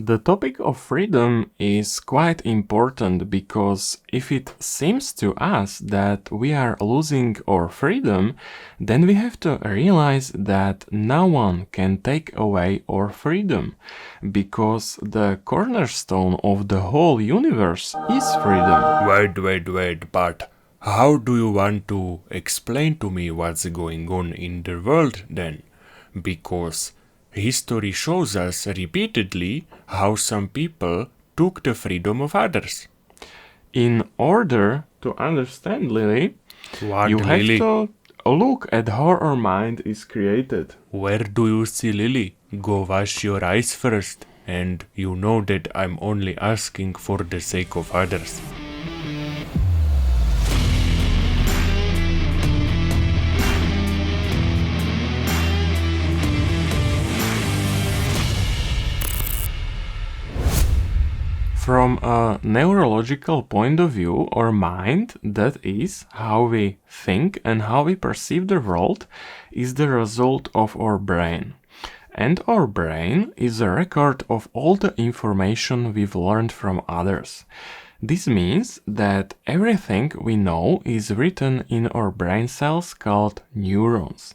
The topic of freedom is quite important because if it seems to us that we are losing our freedom, then we have to realize that no one can take away our freedom, because the cornerstone of the whole universe is freedom. Wait, but how do you want to explain to me what's going on in the world then? Because history shows us repeatedly how some people took the freedom of others. In order to understand Lily, What, you have Lily? to look at how our mind is created. Where do you see Lily? Go wash your eyes first, and you know that I'm only asking for the sake of others. From a neurological point of view, our mind, that is, how we think and how we perceive the world, is the result of our brain. And our brain is a record of all the information we've learned from others. This means that everything we know is written in our brain cells called neurons.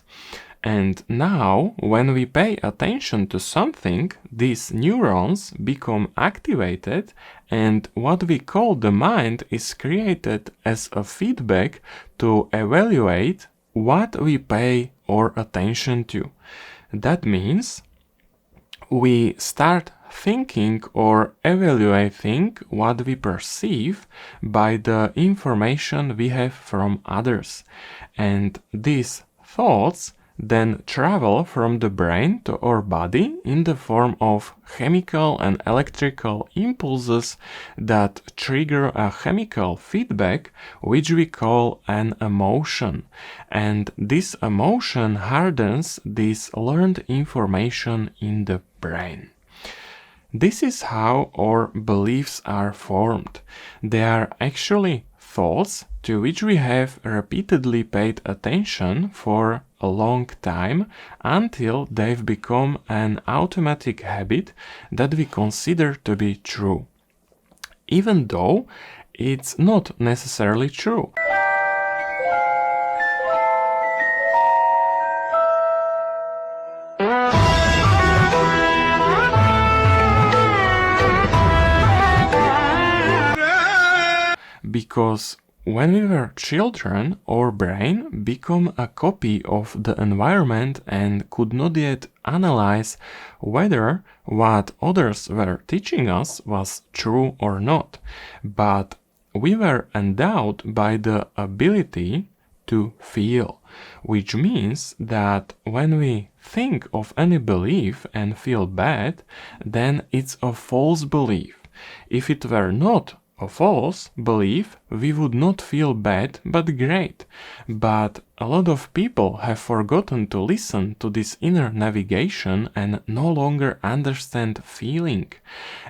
And now, when we pay attention to something, these neurons become activated, and what we call the mind is created as a feedback to evaluate what we pay our attention to. That means we start thinking or evaluating what we perceive by the information we have from others. And these thoughts then travel from the brain to our body in the form of chemical and electrical impulses that trigger a chemical feedback, which we call an emotion. And this emotion hardens this learned information in the brain. This is how our beliefs are formed. They are actually thoughts to which we have repeatedly paid attention for a long time until they've become an automatic habit that we consider to be true, even though it's not necessarily true. Because when we were children, our brain became a copy of the environment and could not yet analyze whether what others were teaching us was true or not. But we were endowed by the ability to feel, which means that when we think of any belief and feel bad, then it's a false belief. If it were not a false belief, we would not feel bad but great. But a lot of people have forgotten to listen to this inner navigation and no longer understand feeling.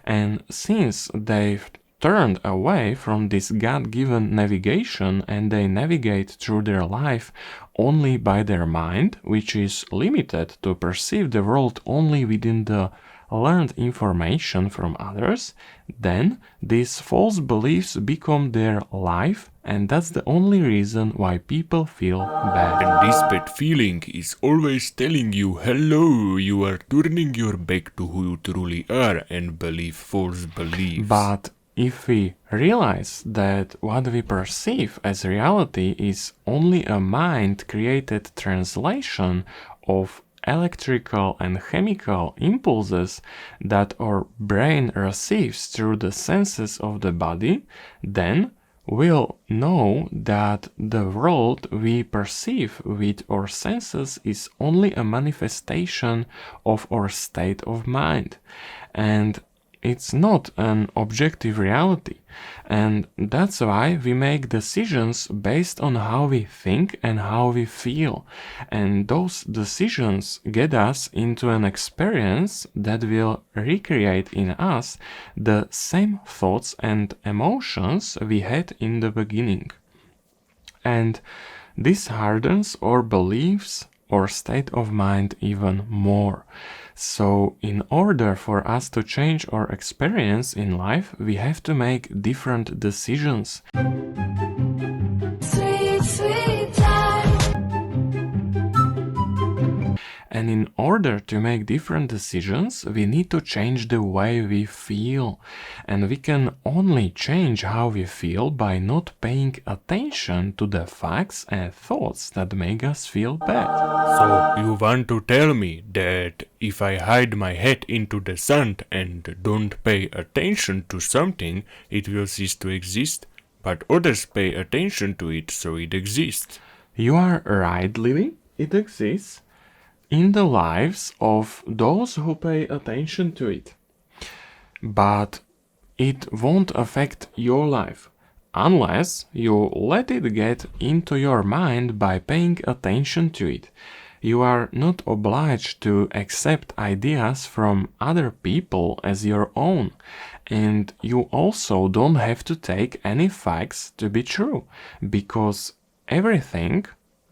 And since they've turned away from this God-given navigation and they navigate through their life only by their mind, which is limited to perceive the world only within the learned information from others, then these false beliefs become their life, and that's the only reason why people feel bad. And this bad feeling is always telling you, hello, you are turning your back to who you truly are and believe false beliefs. But if we realize that what we perceive as reality is only a mind-created translation of electrical and chemical impulses that our brain receives through the senses of the body, then we'll know that the world we perceive with our senses is only a manifestation of our state of mind. And it's not an objective reality, and that's why we make decisions based on how we think and how we feel, and those decisions get us into an experience that will recreate in us the same thoughts and emotions we had in the beginning. And this hardens our beliefs or state of mind even more. So, in order for us to change our experience in life, we have to make different decisions. Sweet, sweet time. And in order to make different decisions, we need to change the way we feel. And we can only change how we feel by not paying attention to the facts and thoughts that make us feel bad. So you want to tell me that if I hide my head into the sand and don't pay attention to something, it will cease to exist? But others pay attention to it, so it exists. You are right, Lily. It exists in the lives of those who pay attention to it. But it won't affect your life unless you let it get into your mind by paying attention to it. You are not obliged to accept ideas from other people as your own, and you also don't have to take any facts to be true, because everything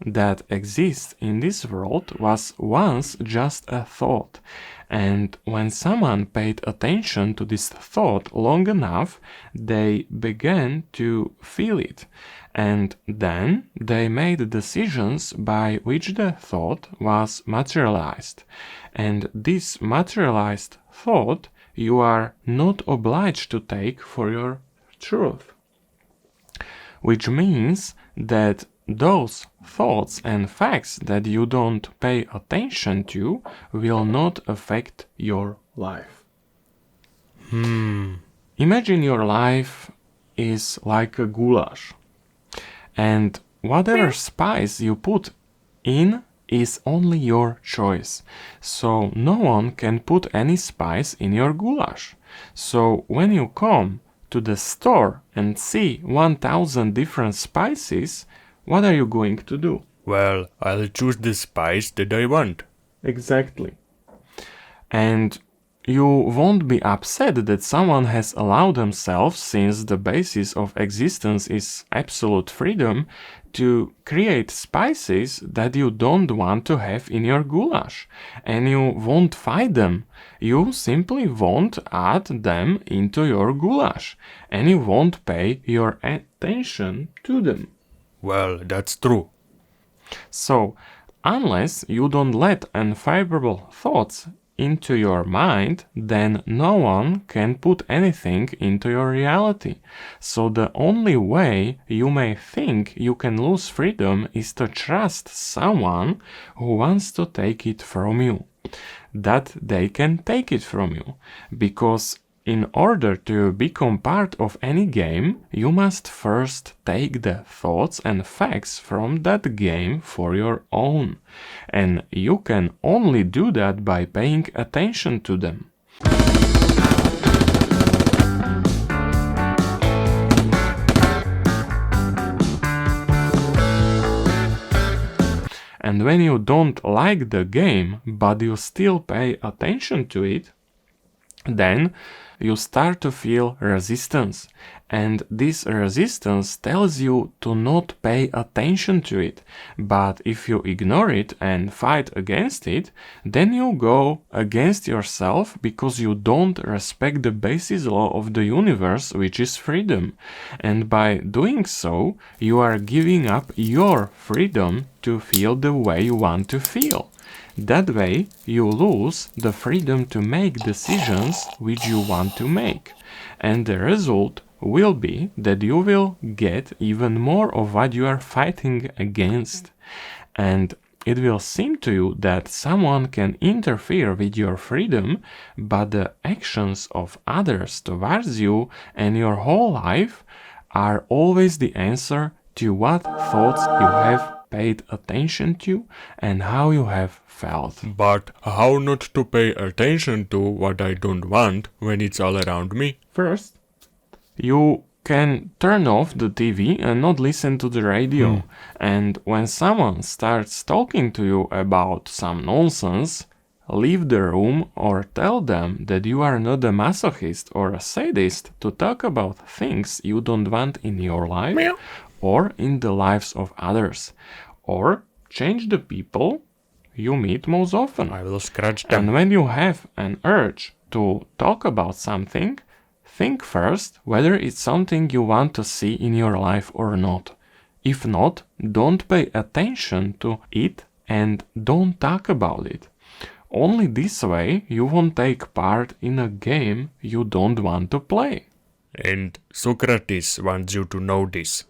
that exists in this world was once just a thought, and when someone paid attention to this thought long enough, they began to feel it, and then they made decisions by which the thought was materialized. And this materialized thought you are not obliged to take for your truth, which means that those thoughts and facts that you don't pay attention to will not affect your life. Imagine your life is like a goulash, and whatever spice you put in is only your choice. So no one can put any spice in your goulash. So when you come to the store and see 1000 different spices, what are you going to do? Well, I'll choose the spice that I want. Exactly. And you won't be upset that someone has allowed themselves, since the basis of existence is absolute freedom, to create spices that you don't want to have in your goulash. And you won't fight them. You simply won't add them into your goulash. And you won't pay your attention to them. Well, that's true. So, unless you don't let unfavorable thoughts into your mind, then no one can put anything into your reality. So the only way you may think you can lose freedom is to trust someone who wants to take it from you, that they can take it from you, because in order to become part of any game, you must first take the thoughts and facts from that game for your own. And you can only do that by paying attention to them. And when you don't like the game, but you still pay attention to it, then you start to feel resistance, and this resistance tells you to not pay attention to it. But if you ignore it and fight against it, then you go against yourself, because you don't respect the basis law of the universe, which is freedom. And by doing so, you are giving up your freedom to feel the way you want to feel. That way, you lose the freedom to make decisions which you want to make. And the result will be that you will get even more of what you are fighting against. And it will seem to you that someone can interfere with your freedom, but the actions of others towards you and your whole life are always the answer to what thoughts you have paid attention to and how you have felt. But how not to pay attention to what I don't want when it's all around me? First, you can turn off the TV and not listen to the radio. And when someone starts talking to you about some nonsense, leave the room or tell them that you are not a masochist or a sadist to talk about things you don't want in your life or in the lives of others. Or change the people you meet most often. I will scratch them. And when you have an urge to talk about something, think first whether it's something you want to see in your life or not. If not, don't pay attention to it and don't talk about it. Only this way you won't take part in a game you don't want to play. And Socrates wants you to know this.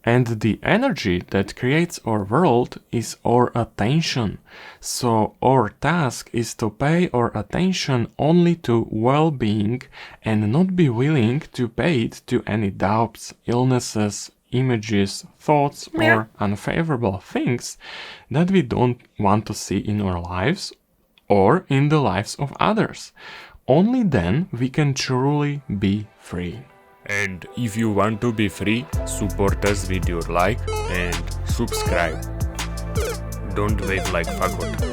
And the energy that creates our world is our attention. So our task is to pay our attention only to well-being and not be willing to pay it to any doubts, illnesses, images, thoughts, or unfavorable things that we don't want to see in our lives or in the lives of others. Only then we can truly be free. And if you want to be free, support us with your like and subscribe. Don't wave like fagot.